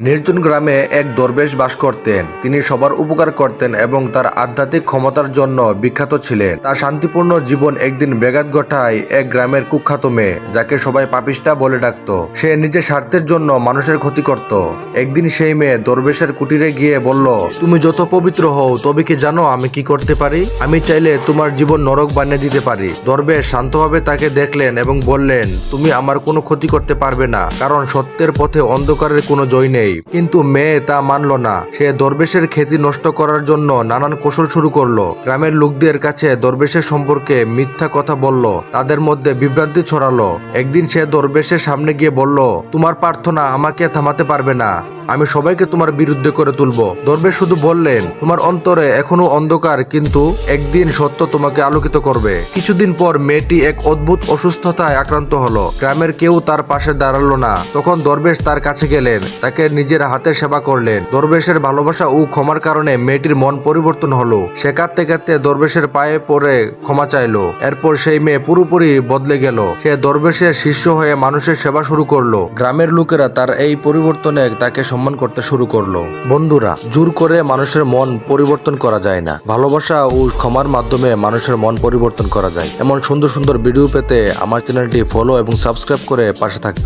নির্জন গ্রামে এক দরবেশ বাস করতেন। তিনি সবার উপকার করতেন এবং তার আধ্যাত্মিক ক্ষমতার জন্য বিখ্যাত ছিলেন। তার শান্তিপূর্ণ জীবন একদিন ব্যাঘাত ঘটায় এক গ্রামের কুখ্যাত মেয়ে, যাকে সবাই পাপিষ্টা বলে ডাকত। সে নিজের স্বার্থের জন্য মানুষের ক্ষতি করত। একদিন সেই মেয়ে দরবেশের কুটিরে গিয়ে বলল, তুমি যত পবিত্র হও, তবে কি জানো আমি কি করতে পারি? আমি চাইলে তোমার জীবন নরক বানিয়ে দিতে পারি। দরবেশ শান্তভাবে তাকে দেখলেন এবং বললেন, তুমি আমার কোনো ক্ষতি করতে পারবে না, কারণ সত্যের পথে অন্ধকারের কোনো জয় নেই। কিন্তু মেয়ে তা মানল না। সে দরবেশের খ্যাতি নষ্ট করার জন্য নানান কৌশল শুরু করলো। গ্রামের লোকদের কাছে দরবেশের সম্পর্কে মিথ্যা কথা বলল, তাদের মধ্যে বিভ্রান্তি ছড়ালো। একদিন সে দরবেশের সামনে গিয়ে বলল, তোমার প্রার্থনা আমাকে থামাতে পারবে না, আমি সবাইকে তোমার বিরুদ্ধে করে তুলবো। দরবেশ শুধু বললেন, তোমার অন্তরে এখনো অন্ধকার, কিন্তু একদিন সত্য তোমাকে আলোকিত করবে। কিছুদিন পর মেয়েটি এক অদ্ভুত অসুস্থতায় আক্রান্ত হলো। গ্রামের কেউ তার পাশে দাঁড়ালো না। তখন দরবেশ তার কাছে গেলেন, তাকে নিজের হাতে সেবা করলেন। দরবেশের ভালোবাসা ও ক্ষমার কারণে মেয়েটির মন পরিবর্তন হলো। সে কাঁদতে কাঁদতে দরবেশের পায়ে পড়ে ক্ষমা চাইলো। এরপর সেই মেয়ে পুরোপুরি বদলে গেল। সে দরবেশের শিষ্য হয়ে মানুষের সেবা শুরু করলো। গ্রামের লোকেরা তার এই পরিবর্তনে তাকে সম্মান করতে শুরু করলো। বন্ধুরা, জোর করে মানুষের মন পরিবর্তন করা যায় না। ভালোবাসা ও ক্ষমার মাধ্যমে মানুষের মন পরিবর্তন করা যায়। এমন সুন্দর সুন্দর ভিডিও পেতে আমার চ্যানেলটি ফলো এবং সাবস্ক্রাইব করে পাশে থাকবেন।